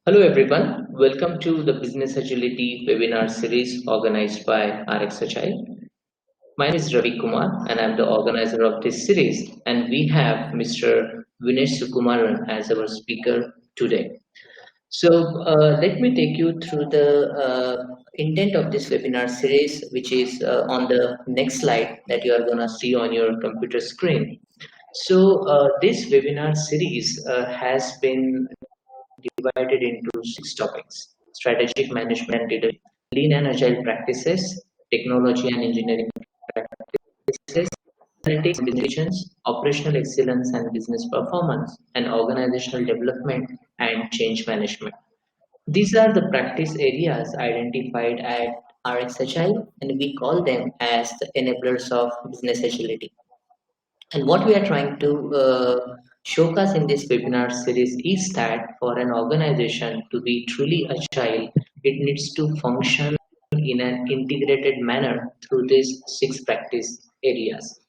Hello everyone, welcome to the Business Agility webinar series organized by RxHI. My name is Ravi Kumar and I'm the organizer of this series, and we have Mr. Vinesh Sukumaran as our speaker today. So let me take you through the intent of this webinar series, which is on the next slide that you are going to see on your computer screen. So this webinar series has been divided into six topics: strategic management and leadership, lean and agile practices, technology and engineering practices, analytics and decisions, operational excellence and business performance, and organizational development and change management. These are the practice areas identified at RxHI, and we call them as the enablers of business agility. And what we are trying to showcase in this webinar series is that for an organization to be truly agile, it needs to function in an integrated manner through these six practice areas.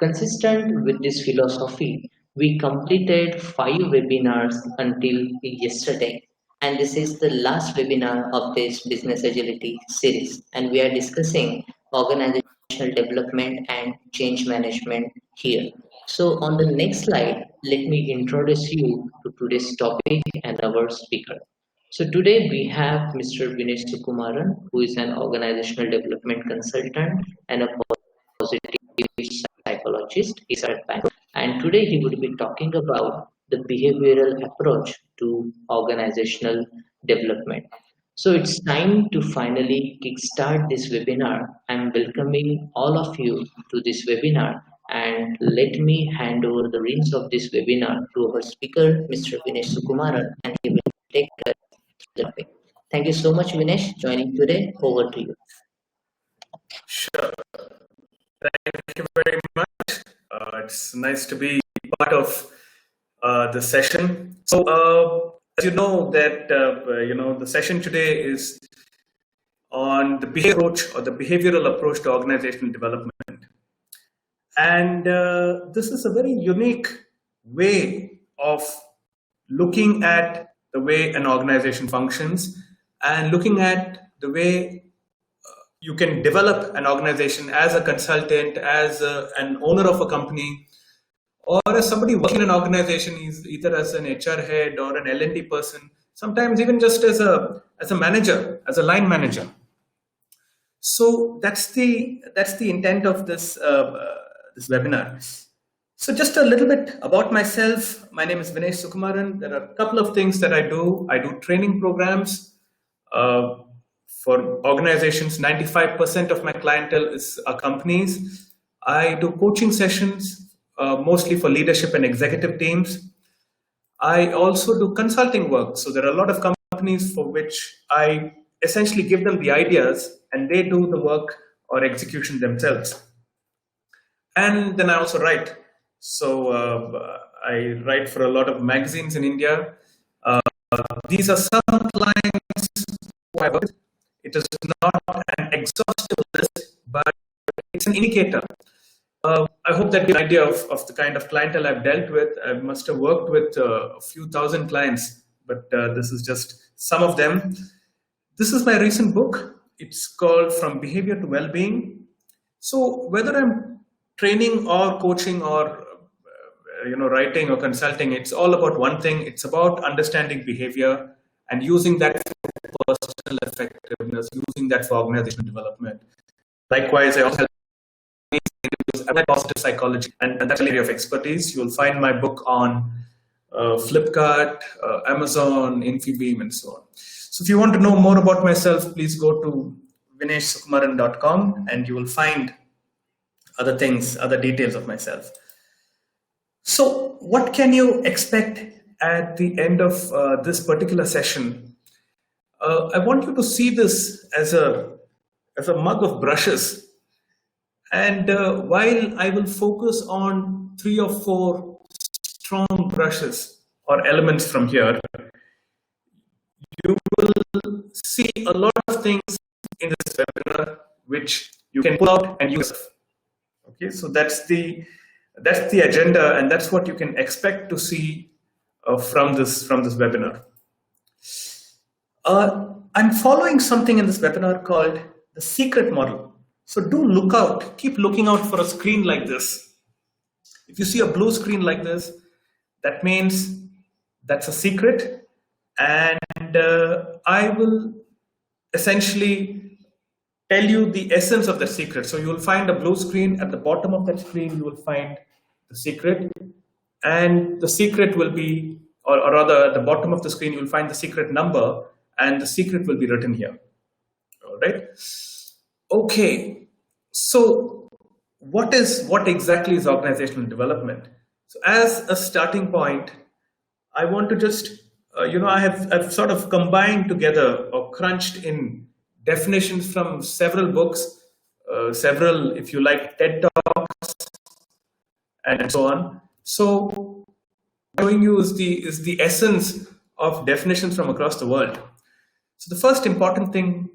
Consistent with this philosophy, we completed 5 webinars until yesterday, and this is the last webinar of this business agility series. And we are discussing organizational development and change management here. So on the next slide, let me introduce you to today's topic and our speaker. So today we have Mr. Vinesh Sukumaran, who is an organizational development consultant and a positive psychologist. He's at Bangalore. And today he would be talking about the behavioral approach to organizational development. So it's time to finally kickstart this webinar. I'm welcoming all of you to this webinar, and let me hand over the reins of this webinar to our speaker, Mr. Vinesh Sukumaran, and he will take us through the topic. Thank you so much, Vinesh, joining today. Over to you. Sure. Thank you very much. It's nice to be part of the session. So, as you know, that the session today is on the behavior approach or the behavioral approach to organizational development, and this is a very unique way of looking at the way an organization functions and looking at the way you can develop an organization as a consultant, as an owner of a company, or as somebody working in an organization, either as an HR head or an L&D person, sometimes even just as a manager, as a line manager. So that's the intent of this this webinar. So just a little bit about myself. My name is Vinesh Sukumaran. There are a couple of things that I do. I do training programs for organizations. 95% of my clientele are companies. I do coaching sessions, mostly for leadership and executive teams. I also do consulting work. So there are a lot of companies for which I essentially give them the ideas and they do the work or execution themselves. And then I also write. So I write for a lot of magazines in India. These are some clients who I work with. It is not an exhaustive list, but it's an indicator. I hope that gives an idea of the kind of clientele I've dealt with. I must have worked with a few thousand clients, but this is just some of them. This is my recent book. It's called From Behavior to Well-Being. So whether I'm training or coaching or writing or consulting, it's all about one thing. It's about understanding behavior and using that for personal effectiveness, using that for organizational development. Likewise, I also help positive psychology, and that's an area of expertise. You'll find my book on Flipkart, Amazon, Infibeam, and so on. So if you want to know more about myself, please go to vineshsukumaran.com and you will find other things, other details of myself. So what can you expect at the end of this particular session? I want you to see this as a mug of brushes. And while I will focus on 3 or 4 strong brushes or elements from here, you will see a lot of things in this webinar which you can pull out and use. Okay, so that's the agenda, and that's what you can expect to see from this webinar. I'm following something in this webinar called the secret model. So do look out, keep looking out for a screen like this. If you see a blue screen like this, that means that's a secret. And I will essentially tell you the essence of the secret. So you will find a blue screen. At the bottom of that screen, you will find the secret. And the secret will be, or rather at the bottom of the screen, you will find the secret number, and the secret will be written here. All right. Okay. So what exactly is organizational development? So as a starting point, I want to just, I've sort of combined together or crunched in definitions from several books, several, if you like, TED Talks, and so on. So showing you is the essence of definitions from across the world. So the first important thing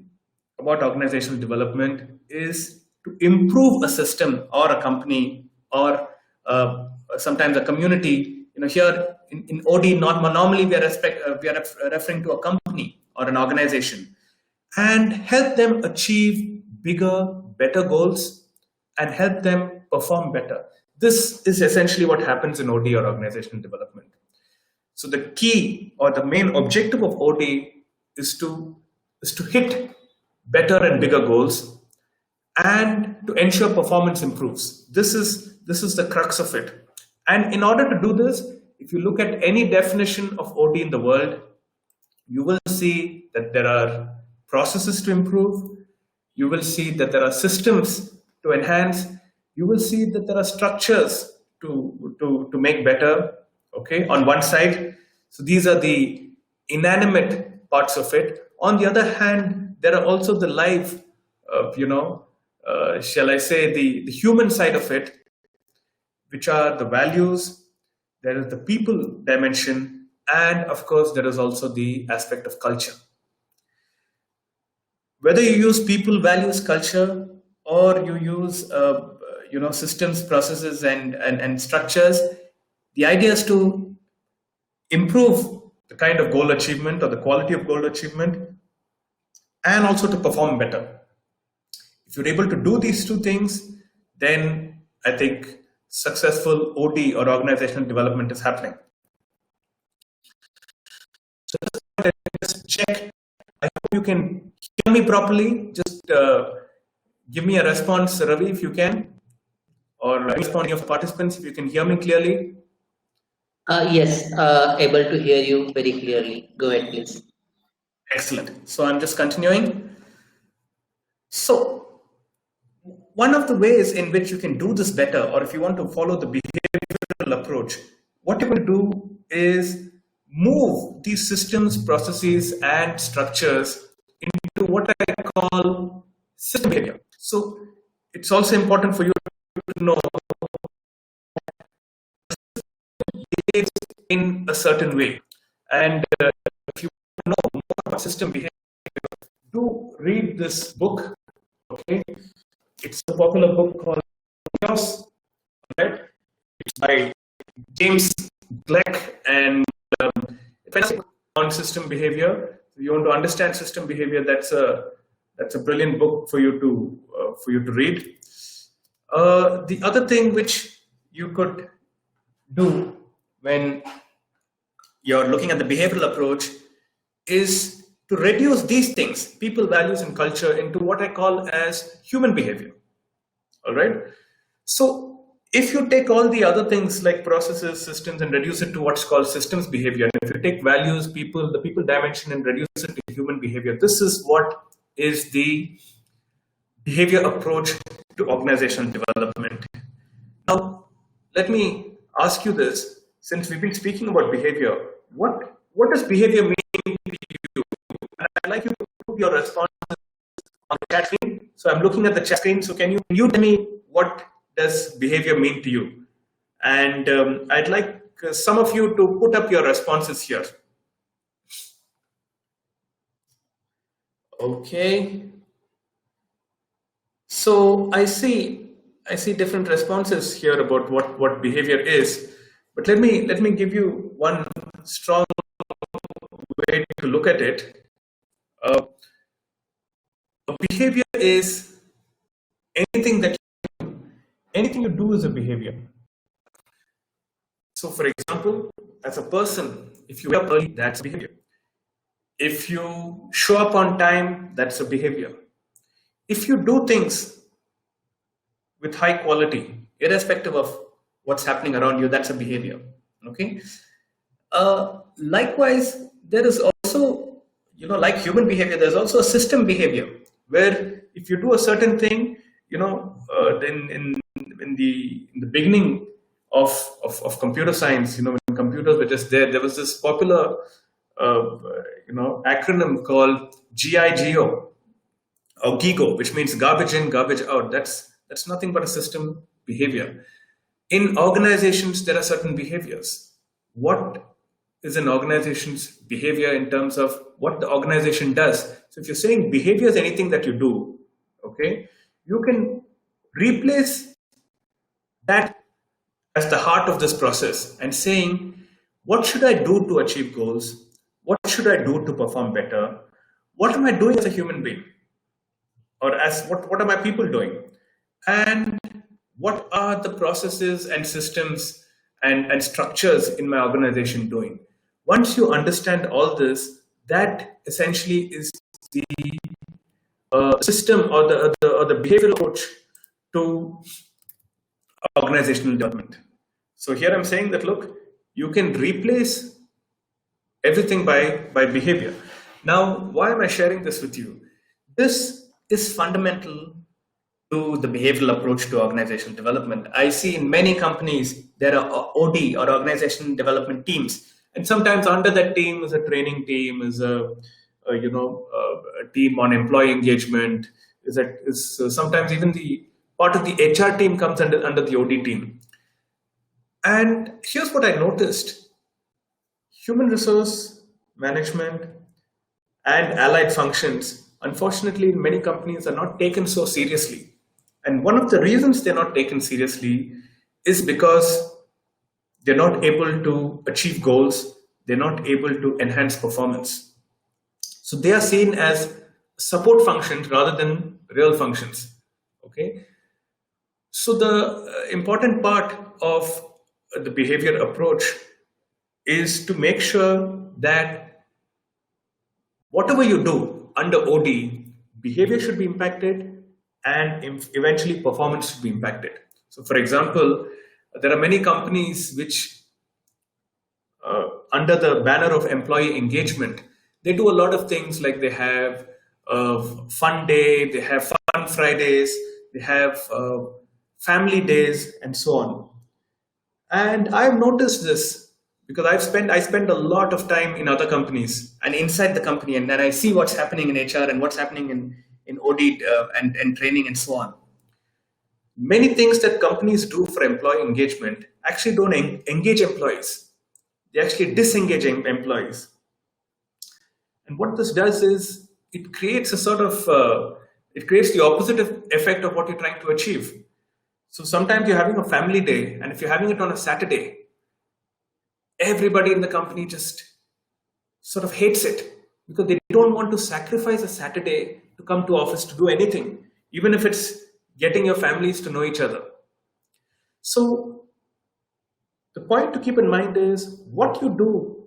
about organizational development is to improve a system or a company or sometimes a community. Here in OD, normally we are referring to a company or an organization, and help them achieve bigger, better goals and help them perform better. This is essentially what happens in OD or organizational development. So the key or the main objective of OD is to hit better and bigger goals and to ensure performance improves. This is the crux of it. And in order to do this, if you look at any definition of OD in the world, you will see that there are processes to improve. You will see that there are systems to enhance. You will see that there are structures to make better. Okay, on one side. So these are the inanimate parts of it. On the other hand, there are also the live, shall I say, the human side of it, which are the values. There is the people dimension, and of course, there is also the aspect of culture. Whether you use people, values, culture, or you use systems, processes, and structures, the idea is to improve the kind of goal achievement or the quality of goal achievement, and also to perform better. If you're able to do these two things, then I think successful OD or organizational development is happening. So just check. I hope you can hear me properly. Just give me a response, Ravi, if you can, or responding of participants, if you can hear me clearly. Yes, able to hear you very clearly. Go ahead, please. Excellent. So I'm just continuing. So one of the ways in which you can do this better, or if you want to follow the behavioral approach, what you're going to do is move these systems, processes, and structures into what I call system behavior. So it's also important for you to know behaves in a certain way. And if you know more about system behavior, do read this book. Okay, it's a popular book called Chaos, right? It's by James Gleick, and it's on system behavior. If you want to understand system behavior, that's a brilliant book for you to read. The other thing which you could do when you're looking at the behavioral approach is to reduce these things, people, values, and culture, into what I call as human behavior. All right. So if you take all the other things like processes, systems, and reduce it to what's called systems behavior, and if you take values, people, the people dimension, and reduce it to human behavior, this is what is the behavior approach to organizational development. Now, let me ask you this. Since we've been speaking about behavior, what does behavior mean to you? And I'd like you to put your responses on the chat screen. So I'm looking at the chat screen. So can you tell me what does behavior mean to you? And I'd like some of you to put up your responses here. Okay. So I see different responses here about what behavior is. But let me give you one strong way to look at it. Uh, a behavior is anything that anything you do is a behavior. So, for example, as a person, if you wake up early, that's a behavior. If you show up on time, that's a behavior. If you do things with high quality, irrespective of what's happening around you, that's a behavior. Okay. Likewise, there is also, like human behavior, there's also a system behavior where if you do a certain thing, then in the beginning of computer science, when computers were just there was this popular, acronym called GIGO or GIGO, which means garbage in, garbage out. That's nothing but a system behavior. In organizations, there are certain behaviors. What is an organization's behavior in terms of what the organization does? So if you're saying behavior is anything that you do, okay, you can replace that as the heart of this process and saying, what should I do to achieve goals? What should I do to perform better? What am I doing as a human being? Or as what are my people doing? And what are the processes and systems and structures in my organization doing? Once you understand all this, that essentially is the system or the behavioral approach to organizational development. So here I'm saying that, look, you can replace everything by behavior. Now, why am I sharing this with you? This is fundamental to the behavioral approach to organizational development. I see in many companies there are OD or organizational development teams, and sometimes under that team is a training team, is a team on employee engagement, is sometimes even the part of the HR team comes under the OD team. And here's what I noticed: human resource management and allied functions, unfortunately, in many companies are not taken so seriously. And one of the reasons they're not taken seriously is because they're not able to achieve goals, they're not able to enhance performance. So they are seen as support functions rather than real functions. Okay. So the important part of the behavior approach is to make sure that whatever you do under OD, behavior should be impacted and eventually performance should be impacted. So for example, there are many companies which under the banner of employee engagement, they do a lot of things, like they have a fun day, they have fun Fridays, they have family days, and so on. And I've noticed this because I spend a lot of time in other companies and inside the company, and then I see what's happening in HR and what's happening in OD and training and so on. Many things that companies do for employee engagement actually don't engage employees. They actually disengage employees. And what this does is it creates a sort of, it creates the opposite effect of what you're trying to achieve. So sometimes you're having a family day, and if you're having it on a Saturday, everybody in the company just sort of hates it because they don't want to sacrifice a Saturday to come to office to do anything, even if it's getting your families to know each other. So the point to keep in mind is what you do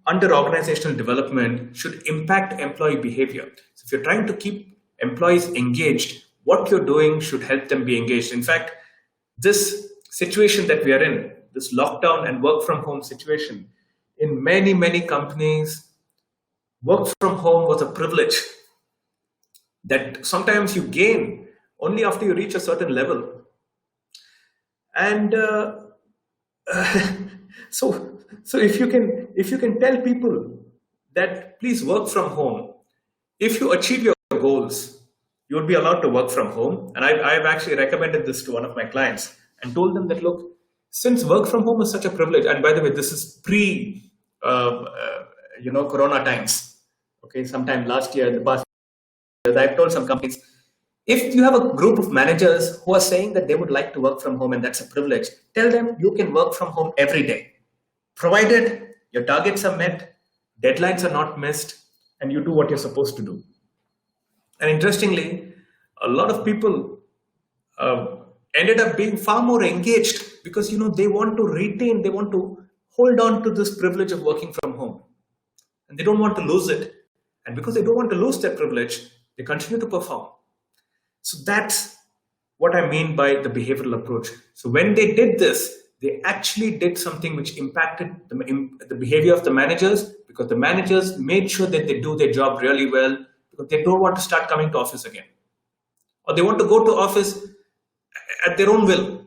under organizational development should impact employee behavior. So if you're trying to keep employees engaged, what you're doing should help them be engaged. In fact, this situation that we are in, this lockdown and work from home situation, in many, many companies, work from home was a privilege that sometimes you gain only after you reach a certain level. And so if you can tell people that please work from home, if you achieve your goals, you will be allowed to work from home. And I've actually recommended this to one of my clients and told them that, look, since work from home is such a privilege, and by the way, this is pre Corona times. Okay, sometime last year, in the past years, I've told some companies, if you have a group of managers who are saying that they would like to work from home and that's a privilege, tell them you can work from home every day, provided your targets are met, deadlines are not missed, and you do what you're supposed to do. And interestingly, a lot of people uh, ended up being far more engaged because they want to retain, they want to hold on to this privilege of working from home, and they don't want to lose it. And because they don't want to lose that privilege, they continue to perform. So that's what I mean by the behavioral approach. So when they did this, they actually did something which impacted the behavior of the managers, because the managers made sure that they do their job really well, because they don't want to start coming to office again, or they want to go to office at their own will,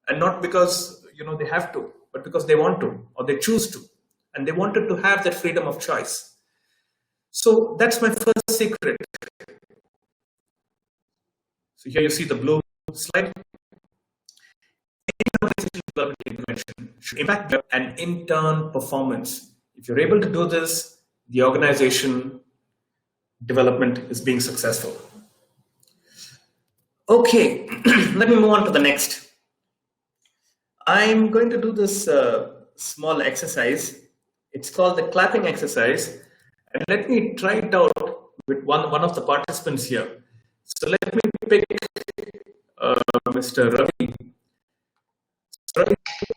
and not because they have to, but because they want to or they choose to, and they wanted to have that freedom of choice. So that's my first secret. So here you see the blue slide. Development intervention should impact and intern performance. If you're able to do this, the organization development is being successful. Okay, let me move on to the next. I'm going to do this small exercise. It's called the clapping exercise. And let me try it out with one of the participants here. So let me pick Mr. Ravi. Ravi,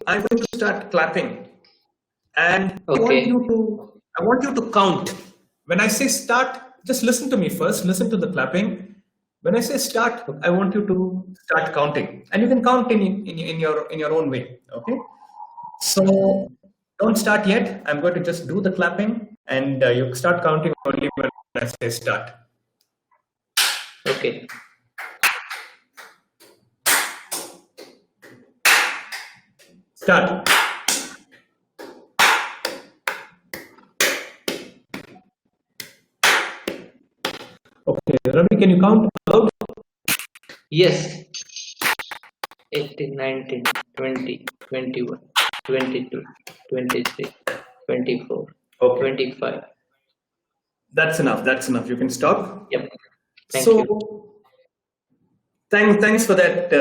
I'm going to start clapping. And Okay. I want you to count. When I say start, just listen to me first. Listen to the clapping. When I say start, I want you to start counting, and you can count in your own way. Okay. So don't start yet. I'm going to just do the clapping, and you start counting only when I say start. Okay. Start. Okay, Ravi, can you count out? Yes. 18, 19, 20, 21, 22, 23, 24, Okay. 25. That's enough. That's enough. You can stop. Yep. Thank So, you. thanks for that,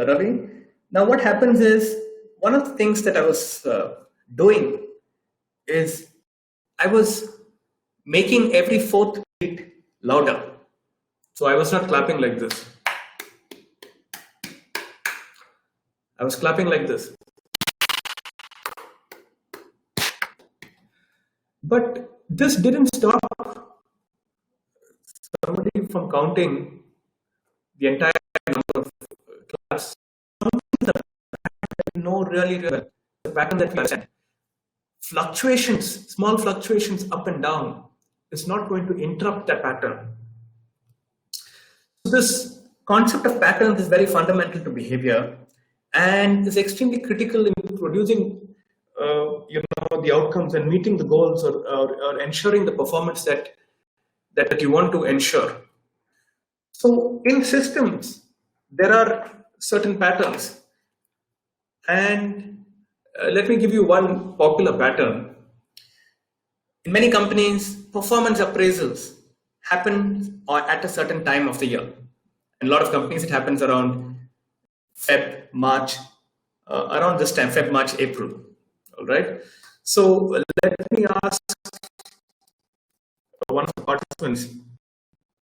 Ravi. Now, what happens is, one of the things that I was doing is I was making every fourth beat louder. So I was not clapping like this. I was clapping like this. But this didn't stop somebody from counting the entire number of claps. No, really, the pattern that we understand. Fluctuations, small fluctuations up and down, is not going to interrupt that pattern. So this concept of patterns is very fundamental to behavior, and is extremely critical in producing the outcomes and meeting the goals, or ensuring the performance that you want to ensure. So in systems, there are certain patterns, and let me give you one popular pattern. In many companies, performance appraisals happen at a certain time of the year. In a lot of companies, it happens around Feb, March, around this time, Feb, March, April. All right. So let me ask one of the participants.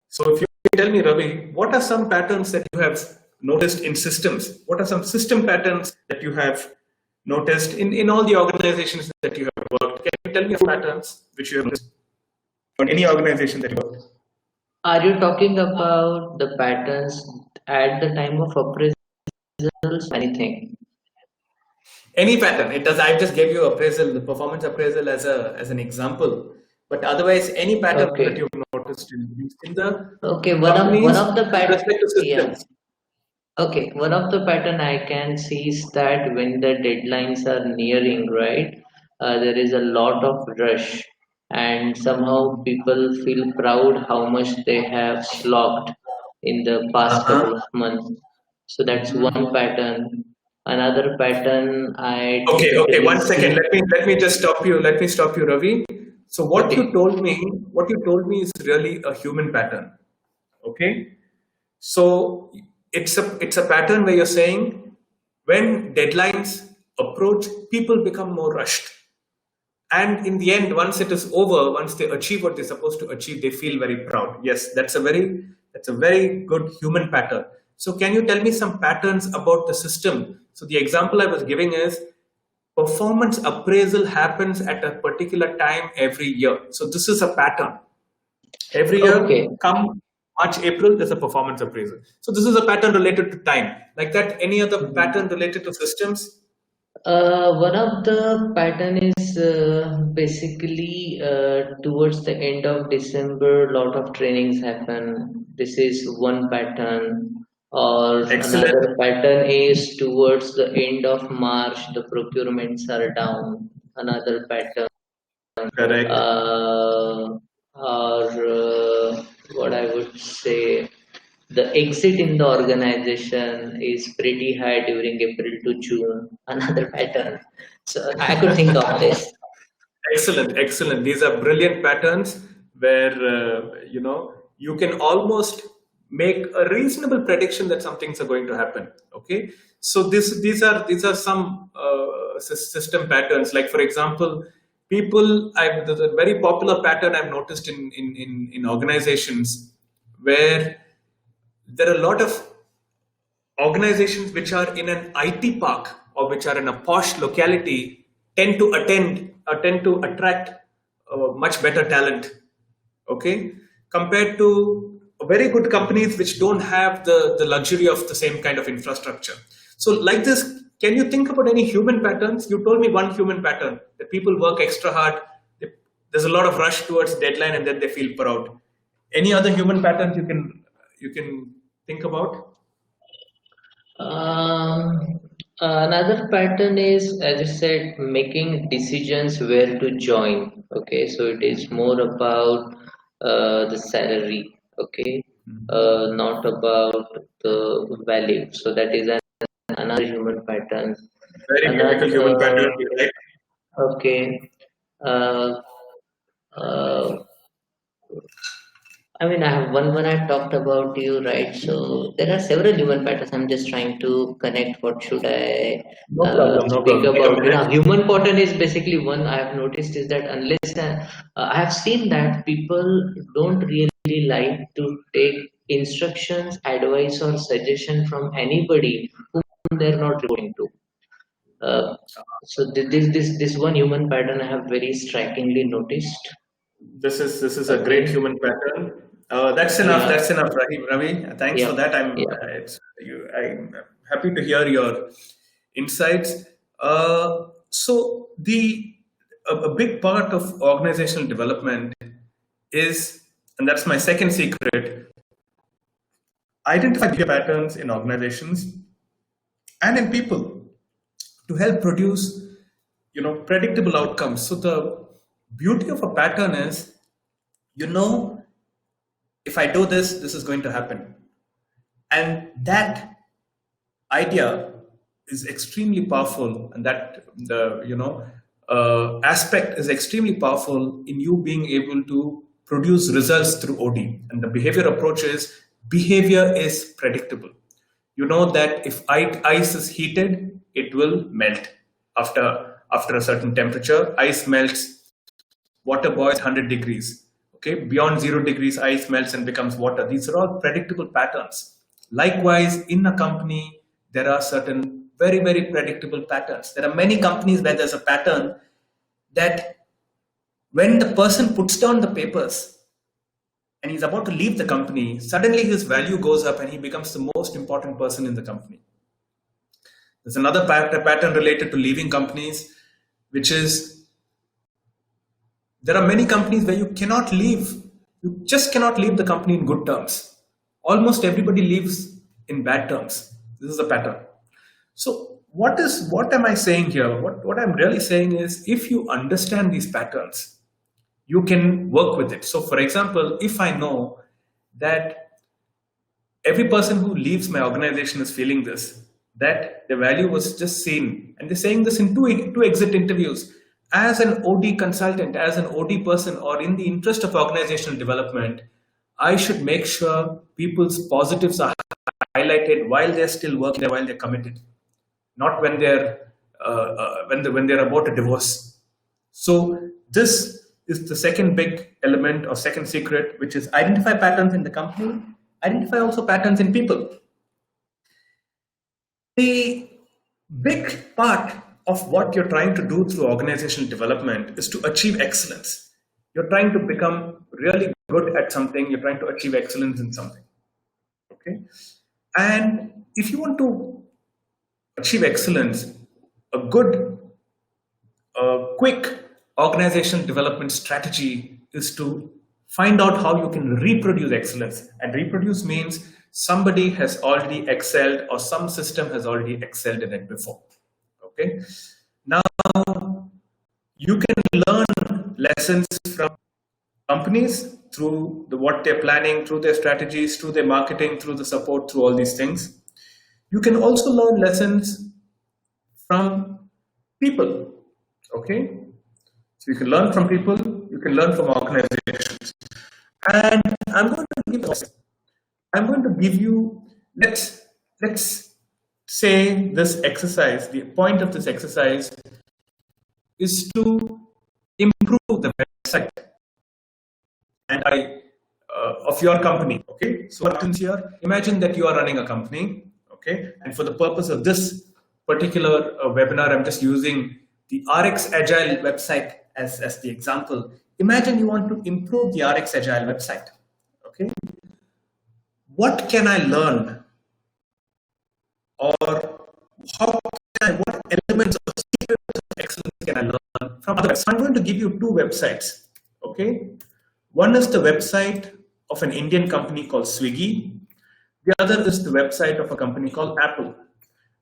So if you tell me, Ravi, what are some patterns that you have noticed in systems? What are some system patterns that you have noticed in all the organizations that you have worked? Can you tell me patterns which you have noticed on any organization that you worked? Are you talking about the patterns at the time of appraisals? Anything? Any pattern. It does. I just gave you appraisal, the performance appraisal as an example. But otherwise, any pattern that you've noticed in the one of the patterns. Yeah. Okay, one of the pattern I can see is that when the deadlines are nearing, right, there is a lot of rush, and somehow people feel proud how much they have slogged in the past couple of months. So that's one pattern. Another pattern I Okay. typically 1 second. see. Let me just stop you. Let me stop you, Ravi. So what you told me is really a human pattern. Okay. So it's a pattern where you're saying when deadlines approach, people become more rushed. And in the end, once it is over, once they achieve what they're supposed to achieve, they feel very proud. Yes, that's a very good human pattern. So can you tell me some patterns about the system? So the example I was giving is performance appraisal happens at a particular time every year. So this is a pattern. Every year, Okay. come March, April, there's a performance appraisal. So this is a pattern related to time. Like that, any other pattern related to systems? One of the pattern is basically towards the end of December, lot of trainings happen. This is one pattern. Or Excellent. another pattern is towards the end of March, the procurements are down. Another pattern. Correct. Or what I would say, the exit in the organization is pretty high during April to June. Another pattern. So I could think of this. Excellent, excellent. These are brilliant patterns where you can almost make a reasonable prediction that some things are going to happen. Okay, so these are some system patterns. Like for example, there's a very popular pattern I've noticed in organizations where there are a lot of organizations which are in an IT park or which are in a posh locality tend to attract much better talent. Okay, compared to very good companies which don't have the luxury of the same kind of infrastructure. So like this, can you think about any human patterns? You told me one human pattern that people work extra hard. There's a lot of rush towards deadline, and then they feel proud. Any other human patterns you can think about? Another pattern is, as I said, making decisions where to join. Okay, so it is more about the salary. Okay, not about the value. So that is another human pattern. Very typical Another, human pattern, right? okay. Uh, uh, I mean, I have one I've talked about you, right? So there are several human patterns. I'm just trying to connect what should I No problem, no speak problem. Take a about. minute. Yeah, human pattern is basically one I have noticed is that unless I have seen that people don't really like to take instructions, advice, or suggestion from anybody whom they're not reporting to. Uh, so this one human pattern I have very strikingly noticed. This is a great Okay. human pattern. That's enough. Yeah. That's enough, Ravi. Thanks for Yeah. that. Yeah. I'm happy to hear your insights. So a big part of organizational development is, and that's my second secret, identify behavior patterns in organizations and in people to help produce predictable outcomes. So the beauty of a pattern is, you know if I do this, this is going to happen. And that idea is extremely powerful, and that the aspect is extremely powerful in you being able to produce results through OD. And the behavior approach is, behavior is predictable. You know that if ice is heated, it will melt after a certain temperature. Ice melts, water boils 100 degrees. Okay, beyond 0 degrees, ice melts and becomes water. These are all predictable patterns. Likewise, in a company, there are certain very, very predictable patterns. There are many companies where there's a pattern that when the person puts down the papers and he's about to leave the company, suddenly his value goes up and he becomes the most important person in the company. There's another pattern related to leaving companies, which is, there are many companies where you cannot leave. You just cannot leave the company in good terms. Almost everybody leaves in bad terms. This is a pattern. So what am I saying here? What I'm really saying is, if you understand these patterns, you can work with it. So for example, if I know that every person who leaves my organization is feeling this, that the value was just seen, and they're saying this in two exit interviews. As an OD consultant, as an OD person, or in the interest of organizational development, I should make sure people's positives are highlighted while they're still working there, while they're committed, not when they're about a divorce. So this is the second big element or second secret, which is identify patterns in the company, identify also patterns in people. The big part of what you're trying to do through organizational development is to achieve excellence. You're trying to become really good at something, you're trying to achieve excellence in something. Okay? And if you want to achieve excellence, a good, quick organizational development strategy is to find out how you can reproduce excellence. And reproduce means somebody has already excelled or some system has already excelled in it before. Okay. Now you can learn lessons from companies through what they're planning, through their strategies, through their marketing, through the support, through all these things. You can also learn lessons from people. Okay. So you can learn from people, you can learn from organizations. And I'm going to give you, let's say this exercise, the point of this exercise is to improve the website and of your company. Okay, so what happens here? Imagine that you are running a company. Okay, and for the purpose of this particular webinar, I'm just using the RX Agile website as the example. Imagine you want to improve the RX Agile website. Okay, what can I learn, or what elements of excellence can I learn from others? I'm going to give you two websites. Okay, one is the website of an Indian company called Swiggy. The other is the website of a company called Apple.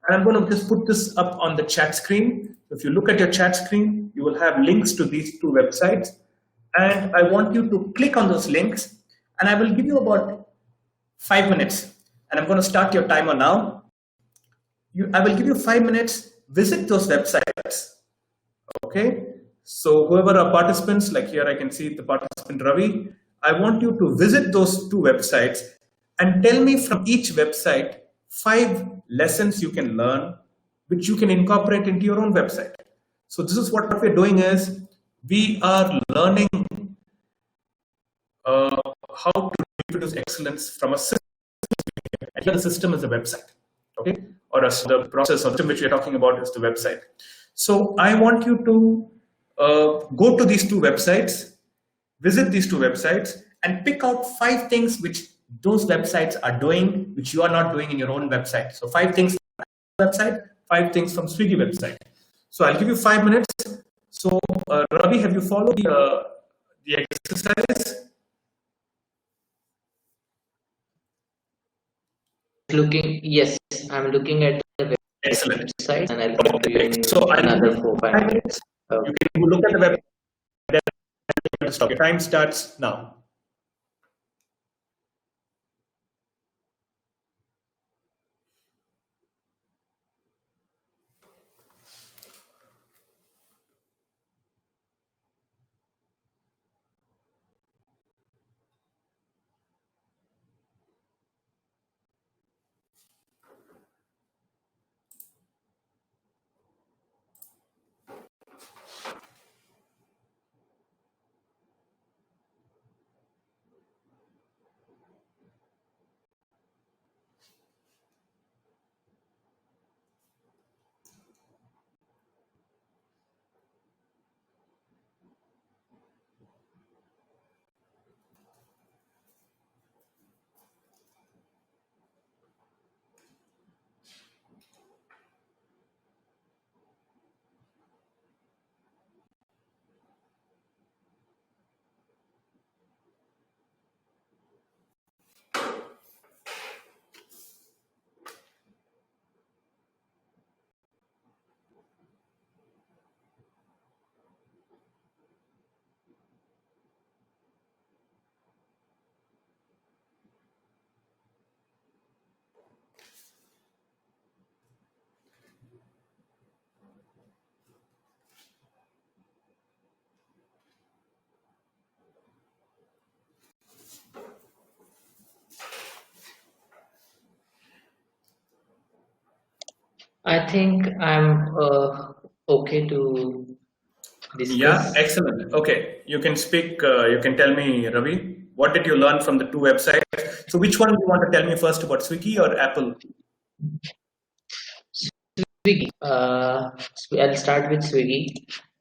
And I'm going to just put this up on the chat screen. If you look at your chat screen, you will have links to these two websites. And I want you to click on those links. And I will give you about 5 minutes. And I'm going to start your timer now. I will give you 5 minutes. Visit those websites. Okay. So whoever are participants, like here I can see the participant Ravi, I want you to visit those two websites and tell me from each website 5 lessons you can learn, which you can incorporate into your own website. So this is what we're doing is we are learning how to reproduce excellence from a system. And here the system is a website, okay? Or the process or system which we're talking about is the website. So I want you to go to these two websites, visit these two websites, and pick out 5 things which those websites are doing, which you are not doing in your own website. So 5 things from the website, 5 things from Swiggy website. So I'll give you 5 minutes. So Ravi, have you followed the exercise? Yes, I'm looking at the Excellent. website and I'll come to you in So another 4-5 minutes. You can look at the website. Then stop. Your time starts now. I think I'm okay to Yeah, discuss. excellent. Okay, you can speak. You can tell me, Ravi, what did you learn from the two websites? So, which one do you want to tell me first about, Swiggy or Apple? Swiggy. I'll start with Swiggy.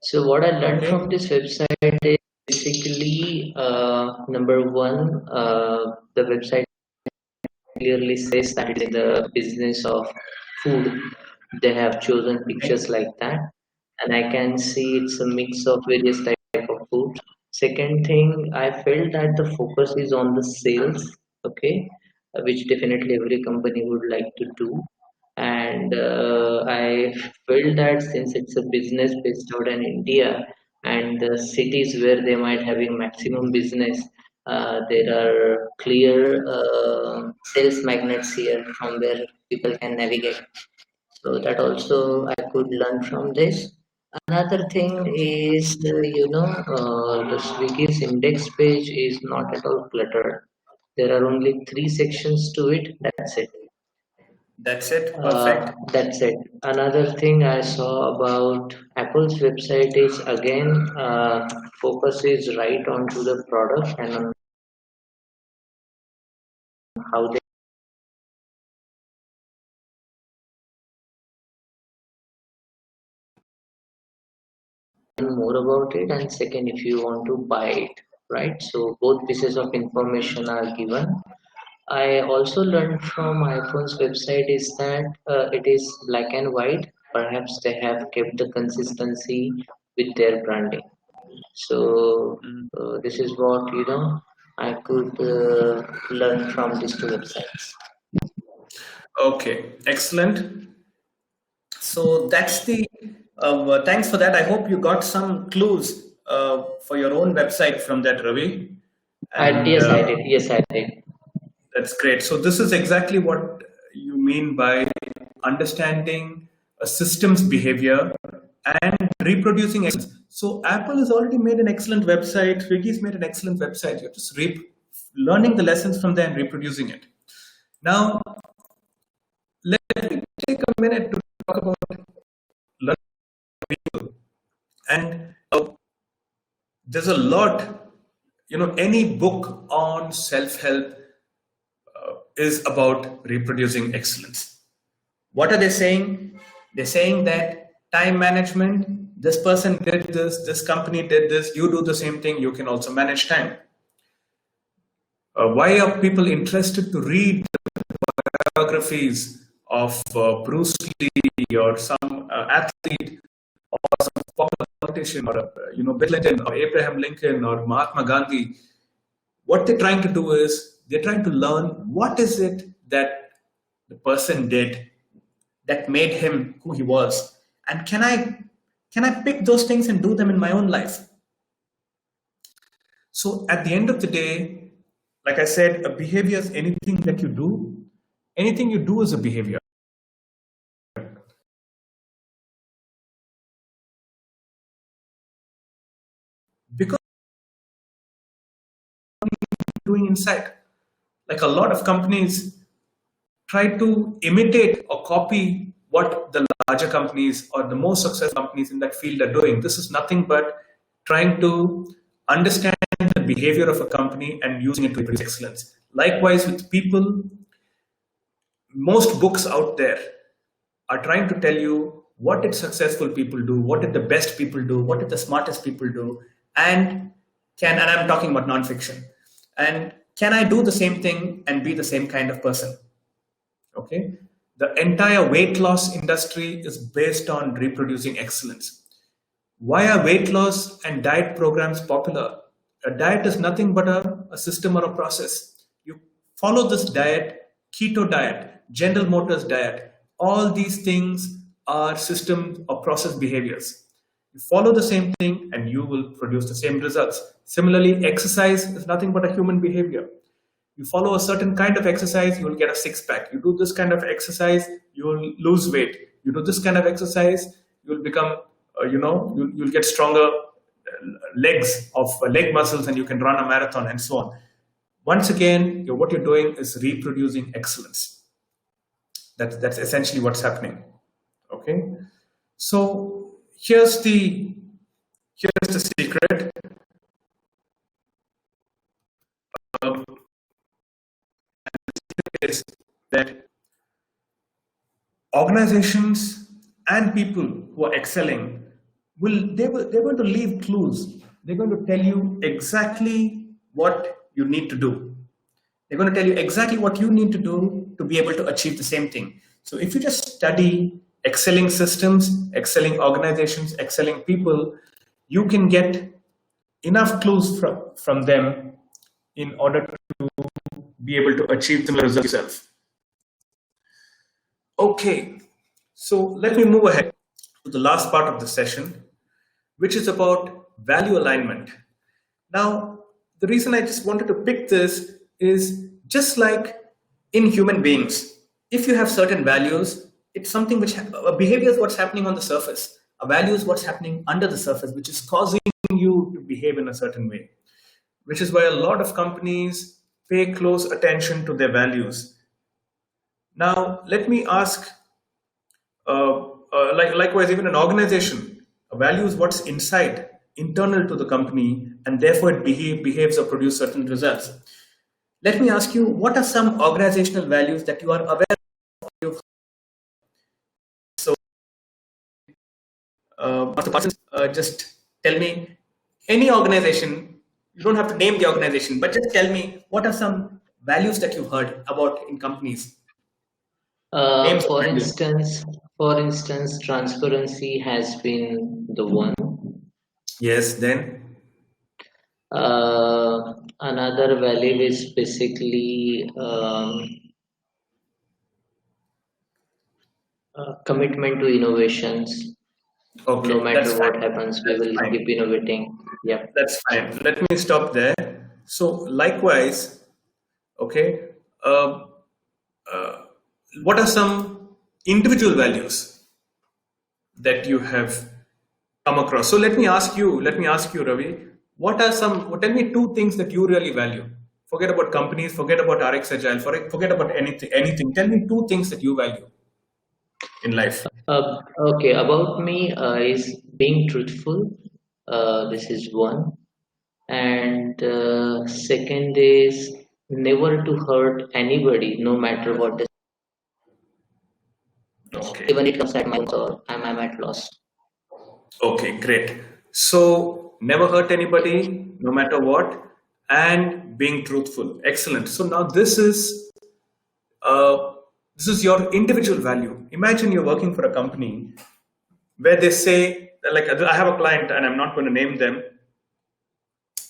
So what I learned Okay. from this website is basically number one, the website clearly says that it's in the business of food. They have chosen Okay. pictures like that, and I can see it's a mix of various type of food. Second thing, I felt that the focus is on the sales, okay, which definitely every company would like to do. And I felt that since it's a business based out in India and the cities where they might having maximum business, there are clear sales magnets here from where people can navigate. So that also I could learn from this. Another thing is, the Swiggy's index page is not at all cluttered. There are only three sections to it. That's it. That's it. Perfect. That's it. Another thing I saw about Apple's website is again focus is right onto the product and on how they learn more about it, and second, if you want to buy it, right? So both pieces of information are given. I also learned from iPhone's website is that it is black and white. Perhaps they have kept the consistency with their branding. So Mm. this is what I could learn from these two websites. Okay, excellent. So that's the. Thanks for that. I hope you got some clues for your own website from that, Ravi. And Yes, I did. Yes, I did. that's great. So this is exactly what you mean by understanding a system's behavior and reproducing excellence. So Apple has already made an excellent website. Swiggy's made an excellent website. You're just learning the lessons from there and reproducing it. Now, let me take a minute to talk about learning people. And there's a lot, any book on self-help is about reproducing excellence. What are they saying? They're saying that time management, this person did this company did this, you do the same thing, you can also manage time. Why are people interested to read biographies of Bruce Lee or some athlete or some popular politician or Bill Clinton or Abraham Lincoln or Mahatma Gandhi? What they're trying to do is they're trying to learn what is it that the person did that made him who he was, and can I pick those things and do them in my own life? So at the end of the day, like I said, a behavior is anything that you do. Anything you do is a behavior. Because doing inside, like a lot of companies try to imitate or copy what the larger companies or the most successful companies in that field are doing. This is nothing but trying to understand the behavior of a company and using it to produce excellence. Likewise, with people, most books out there are trying to tell you what did successful people do, what did the best people do, what did the smartest people do, and and I'm talking about nonfiction, and can I do the same thing and be the same kind of person? Okay, the entire weight loss industry is based on reproducing excellence. Why are weight loss and diet programs popular? A diet is nothing but a system or a process. You follow this diet, keto diet, General Motors diet, all these things are system or process behaviors. You follow the same thing and you will produce the same results. Similarly, exercise is nothing but a human behavior. You follow a certain kind of exercise, you will get a six pack. You do this kind of exercise, you will lose weight. You do this kind of exercise, you will become, you'll get stronger legs of leg muscles and you can run a marathon and so on. Once again, what you're doing is reproducing excellence. That's essentially what's happening. Okay. So here's the secret. Um, is that organizations and people who are excelling they're going to leave clues. They're going to tell you exactly what you need to do. They're going to tell you exactly what you need to do to be able to achieve the same thing. So if you just study excelling systems, excelling organizations, excelling people, you can get enough clues from them in order to be able to achieve the results yourself. Okay, so let me move ahead to the last part of the session, which is about value alignment. Now, the reason I just wanted to pick this is just like in human beings, if you have certain values, it's something which a behavior is what's happening on the surface. A value is what's happening under the surface, which is causing you to behave in a certain way, which is why a lot of companies pay close attention to their values. Now, let me ask, likewise, even an organization, a value is what's inside, internal to the company, and therefore it behaves or produces certain results. Let me ask you, what are some organizational values that you are aware of? So, just tell me any organization. You don't have to name the organization, but just tell me what are some values that you heard about in companies. Names For instance, transparency has been the one. Yes, then Another value is basically commitment to innovations. okay, No matter that's what fine. happens, we will Fine. keep innovating. Yeah. That's fine. Let me stop there. So, likewise, okay, uh, uh, what are some individual values that you have come across? So, let me ask you, Ravi, what are some, tell me two things that you really value. Forget about companies, forget about RX Agile, forget about anything. Tell me two things that you value in life. Okay, about me is being truthful. This is one. And second is never to hurt anybody, no matter what they Okay. even it comes at my own or I'm at loss. Okay, great. So never hurt anybody, no matter what, and being truthful. Excellent. So now uh, this is your individual value. Imagine you're working for a company where they say, like, I have a client, and I'm not going to name them.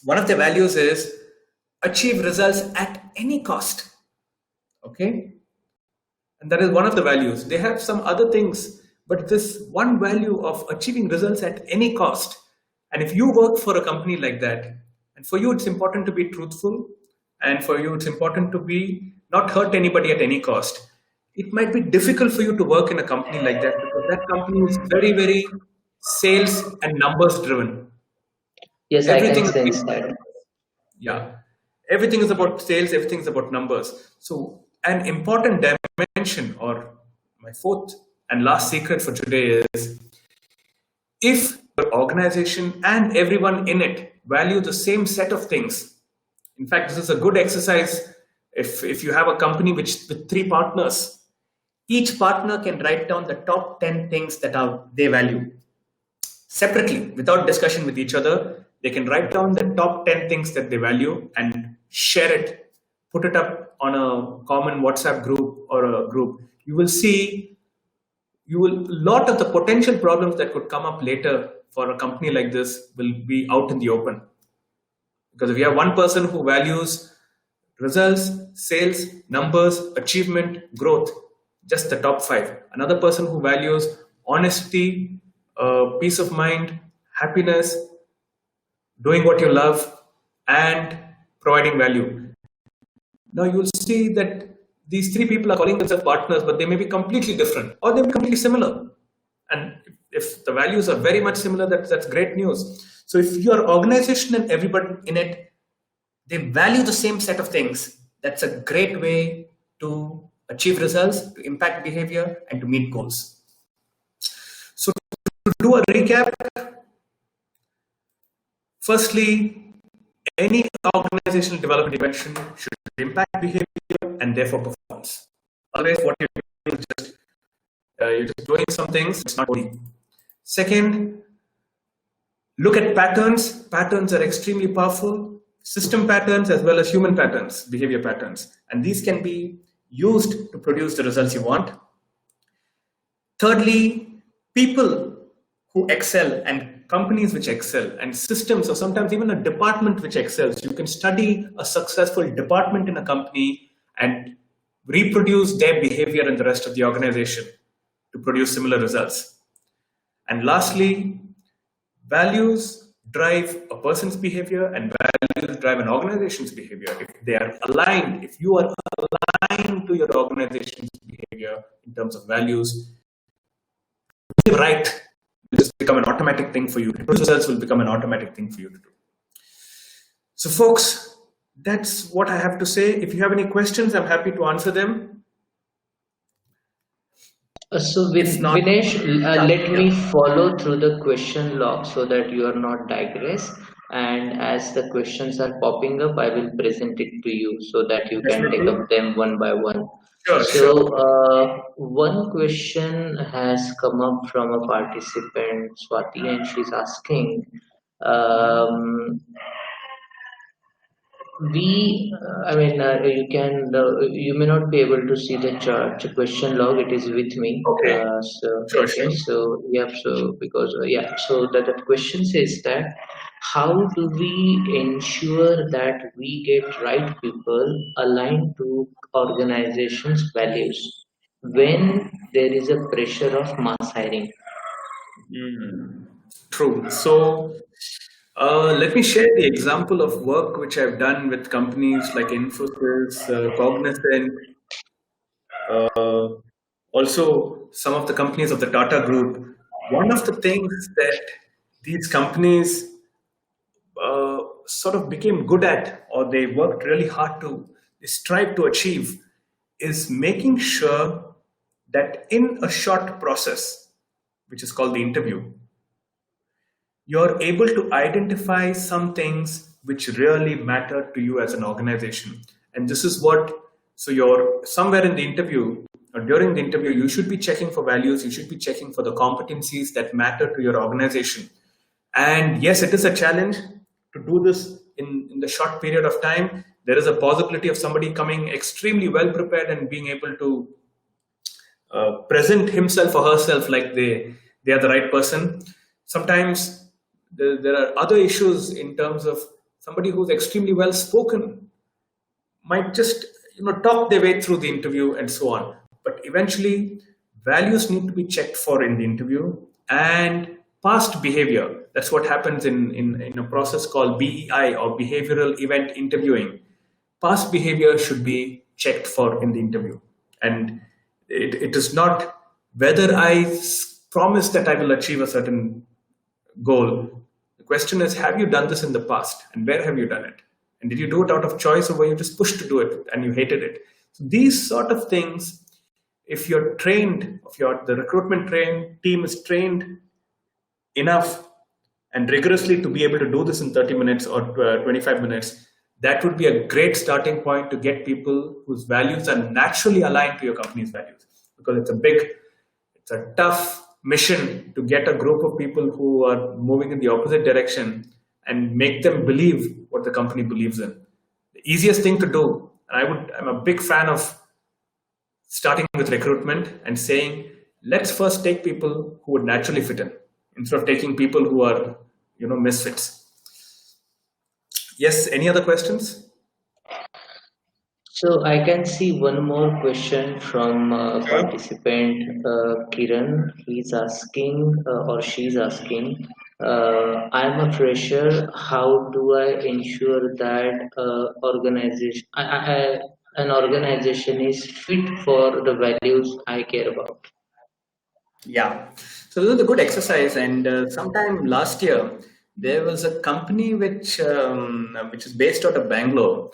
One of their values is achieve results at any cost. Okay, and that is one of the values. They have some other things, but this one value of achieving results at any cost. And if you work for a company like that, and for you it's important to be truthful, and for you it's important to be not hurt anybody at any cost, it might be difficult for you to work in a company like that because that company is very, very sales and numbers driven. Yes, I can Everything is sense based on that. numbers. Yeah. Everything is about sales, everything is about numbers. So, an important dimension, or my fourth and last secret for today is if your organization and everyone in it value the same set of things. In fact, this is a good exercise. If you have a company with three partners, each partner can write down the top 10 things that they value separately without discussion with each other. They can write down the top 10 things that they value and share it, put it up on a common WhatsApp group or a group. You will see, lot of the potential problems that could come up later for a company like this will be out in the open. Because if you have one person who values results, sales, numbers, achievement, growth, just the top five. Another person who values honesty, peace of mind, happiness, doing what you love, and providing value. Now you'll see that these three people are calling themselves partners, but they may be completely different or they may be completely similar. And if the values are very much similar, that's great news. So if your organization and everybody in it, they value the same set of things, that's a great way to achieve results, to impact behavior, and to meet goals. So to do a recap, Firstly, any organizational development intervention should impact behavior and therefore performance. Otherwise, what you're doing is just you're just doing some things, it's not working. Second, look at patterns. Patterns are extremely powerful. System patterns as well as human patterns, behavior patterns. And these can be used to produce the results you want. Thirdly, people who excel and companies which excel and systems or sometimes even a department which excels. You can study a successful department in a company and reproduce their behavior in the rest of the organization to produce similar results. And lastly, values drive a person's behavior and values drive an organization's behavior. If they are aligned, if you are aligned to your organization's behavior in terms of values, right, will just become an automatic thing for you. Results will become an automatic thing for you to do. So folks, that's what I have to say. If you have any questions, I'm happy to answer them. So with Vinesh, let me follow through the question log so that you are not digress. And as the questions are popping up, I will present it to you so that you can take up them one by one. Sure. One question has come up from a participant, Swati, and she's asking, you can, you may not be able to see the chart question log. It is with me. Okay. Sure. So yeah, so because so that question says that how do we ensure that we get right people aligned to organizations' values when there is a pressure of mass hiring? True. So let me share the example of work which I've done with companies like Infosys, Cognizant, also some of the companies of the Tata Group. One of the things that these companies sort of became good at, or they worked really hard to strive to achieve, is making sure that in a short process, which is called the interview, you're able to identify some things which really matter to you as an organization. And this is what, so you're somewhere in the interview or during the interview, you should be checking for values, you should be checking for the competencies that matter to your organization. And yes, it is a challenge to do this in the short period of time. There is a possibility of somebody coming extremely well prepared and being able to present himself or herself like they are the right person. Sometimes there are other issues in terms of somebody who's extremely well spoken might just talk their way through the interview and so on. But eventually, values need to be checked for in the interview, and past behavior. That's what happens in a process called BEI, or behavioral event interviewing. Past behavior should be checked for in the interview. And it is not whether I promise that I will achieve a certain goal. The question is, have you done this in the past, and where have you done it? And did you do it out of choice, or were you just pushed to do it and you hated it? So these sort of things, if you're trained, if the recruitment team is trained enough and rigorously to be able to do this in 30 minutes or 25 minutes, that would be a great starting point to get people whose values are naturally aligned to your company's values. Because it's a tough mission to get a group of people who are moving in the opposite direction and make them believe what the company believes in. The easiest thing to do, and I'm a big fan of starting with recruitment and saying, let's first take people who would naturally fit in, instead of taking people who are, misfits. Yes, any other questions? So I can see one more question from participant Kiran. He's asking or she's asking, I'm a fresher. How do I ensure that an organization is fit for the values I care about? Yeah. So this is a good exercise. And sometime last year, there was a company which is based out of Bangalore.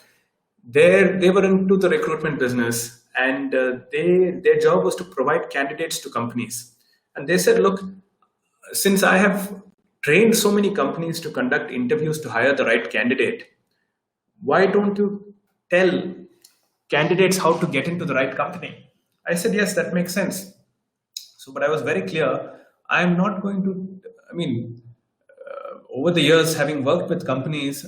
They were into the recruitment business, and their job was to provide candidates to companies. And they said, look, since I have trained so many companies to conduct interviews to hire the right candidate, why don't you tell candidates how to get into the right company? I said, yes, that makes sense. So, but I was very clear, I'm not going to, I mean, over the years, having worked with companies,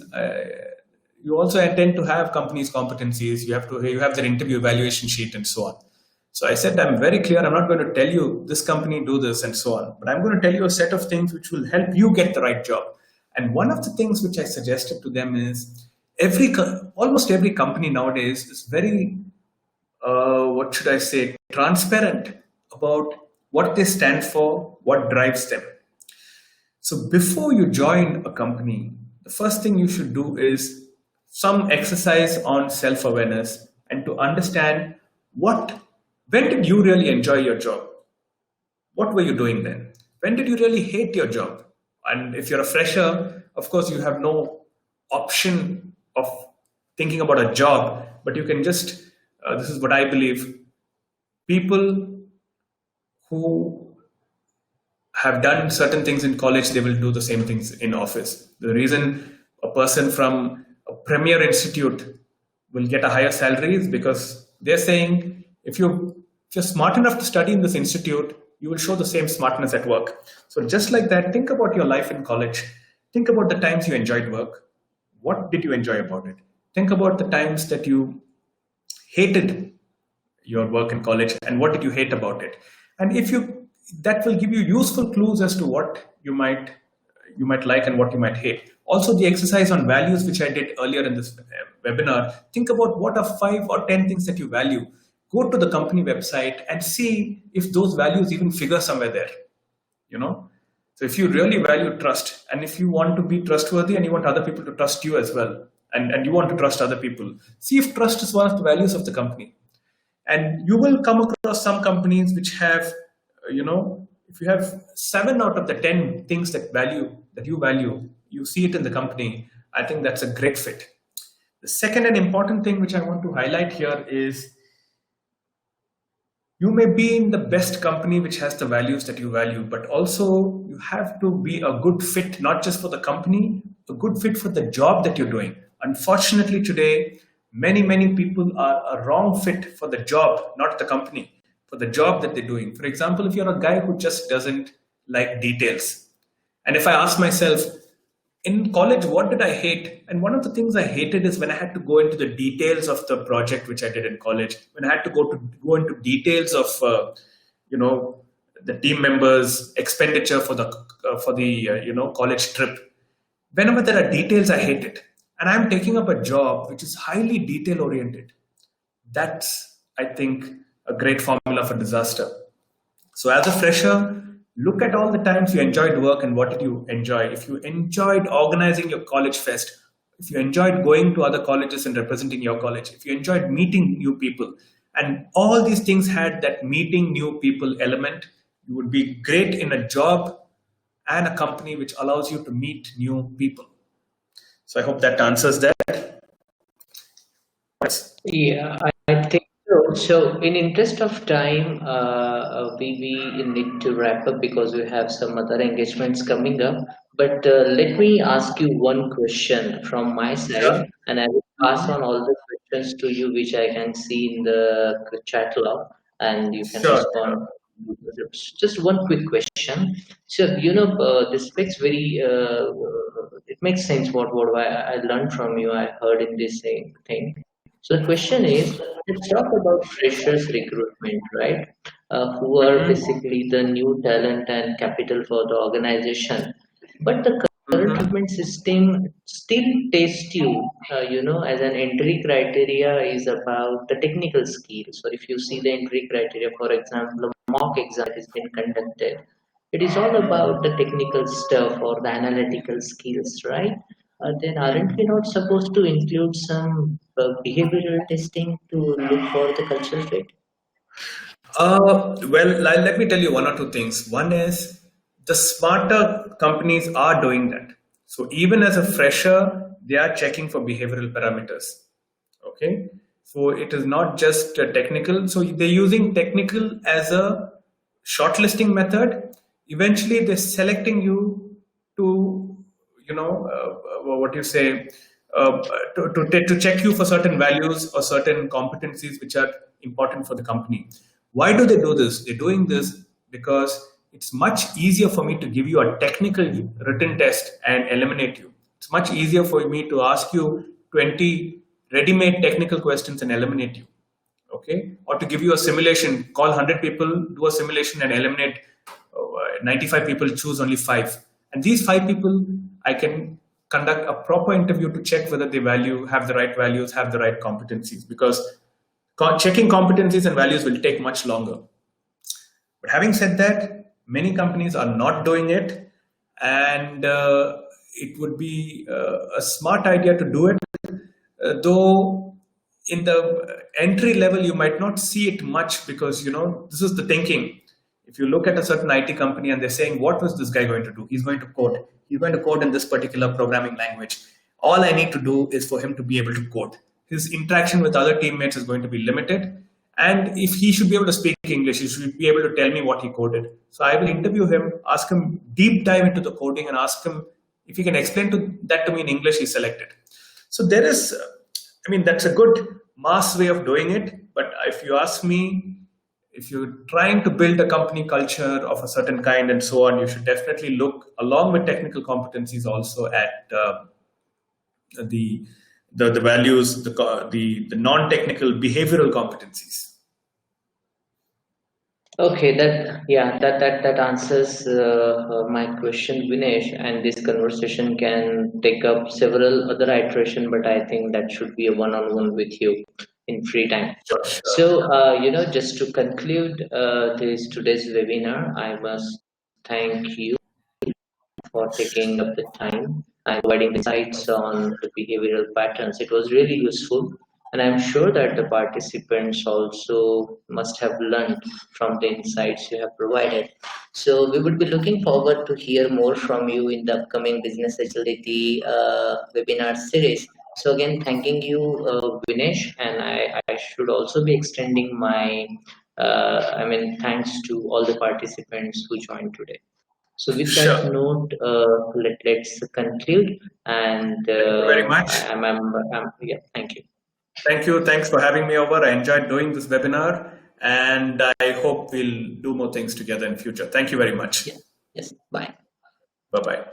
you also tend to have companies' competencies. You have their interview evaluation sheet and so on. So I said, I'm very clear. I'm not going to tell you this company do this and so on, but I'm going to tell you a set of things which will help you get the right job. And one of the things which I suggested to them is almost every company nowadays is very, what should I say, transparent about what they stand for, what drives them. So before you join a company, the first thing you should do is some exercise on self-awareness and to understand when did you really enjoy your job? What were you doing then? When did you really hate your job? And if you're a fresher, of course, you have no option of thinking about a job, but you can just, this is what I believe, people who have done certain things in college, they will do the same things in office. The reason a person from a premier institute will get a higher salary is because they're saying if you're smart enough to study in this institute, you will show the same smartness at work. So just like that, think about your life in college. Think about the times you enjoyed work. What did you enjoy about it? Think about the times that you hated your work in college and what did you hate about it. And that will give you useful clues as to what you might like and what you might hate. Also, the exercise on values, which I did earlier in this webinar, think about what are 5 or 10 things that you value. Go to the company website and see if those values even figure somewhere there. So if you really value trust, and if you want to be trustworthy and you want other people to trust you as well, and you want to trust other people, see if trust is one of the values of the company. And you will come across some companies which have, if you have 7 out of the 10 things that you value, you see it in the company, I think that's a great fit. The second and important thing which I want to highlight here is you may be in the best company which has the values that you value, but also you have to be a good fit, not just for the company, a good fit for the job that you're doing. Unfortunately, today, many people are a wrong fit for the job, not the company, for the job that they're doing. For example, if you're a guy who just doesn't like details, and if I ask myself, in college, what did I hate? And one of the things I hated is when I had to go into the details of the project which I did in college, when I had to go into details of, the team members' expenditure for the college trip. Whenever there are details, I hate it. And I'm taking up a job which is highly detail oriented. That's, I think, a great formula for disaster. So as a fresher, look at all the times you enjoyed work and what did you enjoy. If you enjoyed organizing your college fest, if you enjoyed going to other colleges and representing your college, if you enjoyed meeting new people, and all these things had that meeting new people element, you would be great in a job and a company which allows you to meet new people. So I hope that answers that. Yeah, I think so. So, in interest of time, we need to wrap up because we have some other engagements coming up. But let me ask you one question from my Sure. side, and I will pass on all the questions to you, which I can see in the chat log, and you can Sure. respond. Just one quick question. So, this makes it makes sense what I learned from you. I heard in this same thing. So the question is, let's talk about freshers recruitment, right? Who are Mhm. basically the new talent and capital for the organization. But the current Mhm. recruitment system still tests you, as an entry criteria is about the technical skills. So if you see the entry criteria, for example, a mock exam that has been conducted, it is all about the technical stuff or the analytical skills, right? Then aren't we not supposed to include some behavioral testing to look for the cultural fit? Let me tell you 1 or 2 things. One is the smarter companies are doing that. So even as a fresher, they are checking for behavioral parameters. Okay. So it is not just technical. So they're using technical as a shortlisting method. Eventually, they're selecting you to, what you say, to check you for certain values or certain competencies which are important for the company. Why do they do this? They're doing this because it's much easier for me to give you a technical written test and eliminate you. It's much easier for me to ask you 20 ready-made technical questions and eliminate you. Okay, or to give you a simulation, call 100 people, do a simulation and eliminate 95 people, choose only 5, and these 5 people I can conduct a proper interview to check whether they have the right values, have the right competencies, because checking competencies and values will take much longer. But having said that, many companies are not doing it, and it would be a smart idea to do it, though in the entry level you might not see it much, because this is the thinking. If you look at a certain IT company and they're saying, what was this guy going to do? He's going to code. He's going to code in this particular programming language. All I need to do is for him to be able to code. His interaction with other teammates is going to be limited. And if he should be able to speak English, he should be able to tell me what he coded. So I will interview him, ask him deep dive into the coding, and ask him if he can explain that to me in English. He's selected. So there is, that's a good mass way of doing it. But if you ask me, if you're trying to build a company culture of a certain kind and so on, you should definitely look, along with technical competencies, also at the values, the non-technical behavioral competencies. Okay, that answers my question, Vinesh, and this conversation can take up several other iteration, but I think that should be a one-on-one with you in free time. Sure. So, just to conclude today's webinar, I must thank you for taking up the time and providing insights on the behavioral patterns. It was really useful, and I'm sure that the participants also must have learned from the insights you have provided. So we would be looking forward to hear more from you in the upcoming Business Agility webinar series. So again, thanking you, Vinesh, and I should also be extending my, thanks to all the participants who joined today. So with that Sure. note, let's conclude. And Thank you very much. yeah, thank you. Thank you. Thanks for having me over. I enjoyed doing this webinar, and I hope we'll do more things together in future. Thank you very much. Yeah. Yes. Bye. Bye-bye.